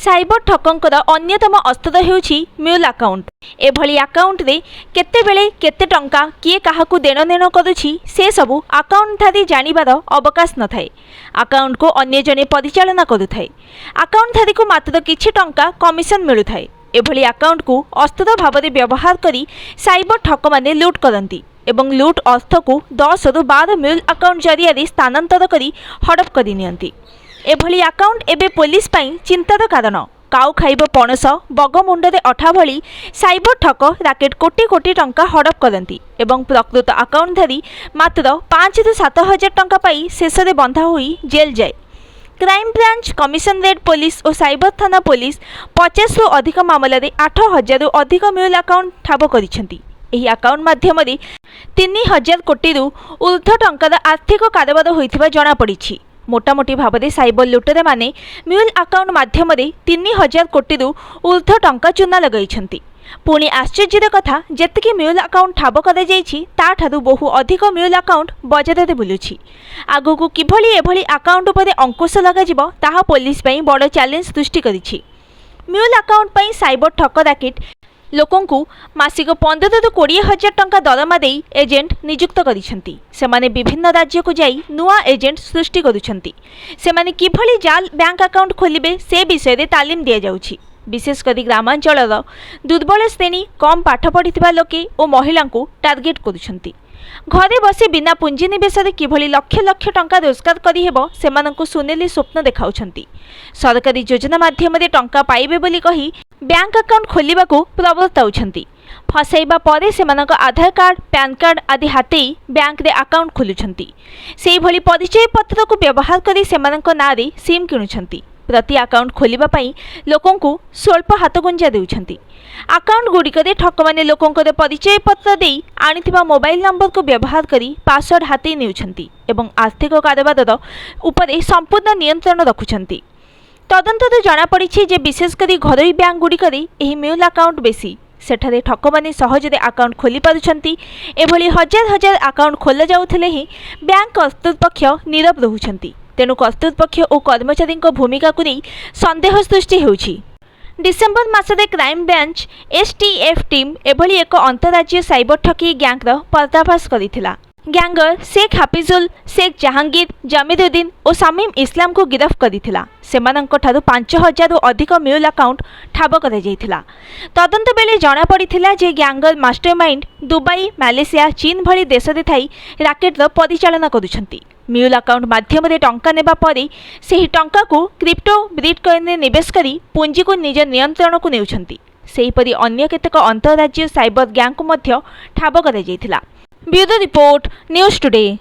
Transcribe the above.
Cyber ठकंकर अन्यतम अस्त्र हेउछि mule account. एभली account रे केतेबेले केते टंका किए काहाकू देणनेण करुछि से सबु अकाउंटधारी जानिबार अवकाश न थाए। अकाउंट को अन्य जने परिचालना करुथाए। अकाउंटधारी को मात्र किछि टंका कमिशन मिलुथाए। एभली अकाउंट को अस्त्र भाव व्यवहार करी साइबर ठक माने लूट करती एवं लूट अर्थ को 10 रु 12 म्यूल अकाउंट जरिया स्थानांतर करी हड़प करि नियंती। एभली अकाउंट एबे पुलिस पाई चिंतार कारण। काउ खाइब पणस बग मुंडरे अठा भली साइबर ठक राकेट कोटी कोटी टंका हड़प करती एवं प्रकृत अकाउंटधारी मात्र 5 रु 7 हजार टंका पाई शेष में बंधा हुई जेल जाए। क्राइम ब्रांच, कमिशनरेट पुलिस और साइबर थाना पुलिस 50 रु अधिक मामला 8,000 रु अधिक म्यूल अकाउंट ठाब करिसेंती। एही अकाउंट माध्यम 3,000 कोटी रु ऊर्ध्व टंकार आर्थिक कारोबार होइथिबा जणा पड़िछि। मोटामोटी भाव में साइबर लुटेरा माने म्यूल अकाउंट माध्यम 3,000 कोटी रु ऊर्ध्व टंका चूना लगाइछंती। पुणी आश्चर्यर कथा जेतिकी म्यूल अकाउंट ठाब कर बहु अधिक म्यूल अकाउंट बजार में बुलुछि। आगकू किभली एभली अकाउंट उपरे अंकुश लगाजिबो ताहा पुलिस पई बड़ चैलेंज सृष्टि करिछि। म्यूल अकाउंट पई साइबर ठक राकेट लोकंकु मासिक 15 रु 20 हजार टंका दरमा देई एजेंट नियुक्त करिसेंती। सेमाने विभिन्न राज्य को जाई नुआ एजेंट सृष्टि करुछंती। सेमाने किभली जाल बैंक अकाउंट खोलिबे से विषय रे तालीम दिया जाउछि। विशेष करी ग्रामांचल दुर्बल श्रेणी, कम पाठ पढ़िथिबा लोके और महिला को टार्गेट करुछंती। घरे बसी बिना पुंजी निवेश किभली लक्ष लक्ष टंका रोजगार करिहेबो सेमानंकु सुनेली स्वप्न देखाउछंती। सरकारी योजना माध्यम टंका पाइबे बोली कही बैंक अकाउंट खोलिबाकू प्रवर्ताउछंती। फसाइबा परे सेमानंक आधार कार्ड, पैन कार्ड आदि हातेई बैंक रे अकाउंट खोलुछंती। सेही भली परिचय पत्र को व्यवहार करी सेमानंक नारे सिम किणुछंती। प्रति अकाउंट खोलिबा पई लोकंकु स्वल्प हाथगुंजा देउछंती। अकाउंट गुड़िकरे ठक माने लोकंकर परिचय पत्र देई आनिथिबा मोबाइल नंबर को व्यवहार करी पासवर्ड हाथी नेउछंती एवं आर्थिक कारोबार उपरे संपूर्ण नियंत्रण रखुछंती। तदंतर जणा पड़िछि जे विशेषकर घरोई बैंक गुड़िकरे एही म्यूल अकाउंट बेसी। सेठारे ठक माने सहजरे अकाउंट खोली पारुछंती। एभली हजार हजार अकाउंट खोला जाउथिले ही बैंक कर्तृपक्ष नीरव रहुछंती। तेणु कर्तृपक्ष और कर्मचारी भूमिका को नहीं संदेह सृष्टि होउछि। डिसेम्बर मासरे क्राइम ब्रांच एसटीएफ टीम एभली एक अंतर्राज्य साइबर ठकी गैंगर पर्दाफाश करिथिला। गैंगर शेख हाफिजुल, शेख जहांगीर, जमीरुद्दीन और शामीम इस्लाम को गिरफ्त करिथिला। सेमानंक ठारू 5,000 रु अधिक म्यूल अकाउंट ठाब करा जायथिला। तदंत बेले जणा पड़िथिला जे गैंगर मास्टरमाइंड दुबई, मालेशिया, चीन भली देश रे थाई राकेटर परिचालना करुछंती। म्यूल अकाउंट माध्यम टंका नेबा परे सेही टंका को क्रिप्टो बिटकॉइन रे निवेश करी पुंजी को निज नियंत्रण को नेउछंती। सेहीपरि अन्य केतेक अंतर्राज्य साइबर गैंग को मध्य ठाब करा जायथिला। Bureau report, news today.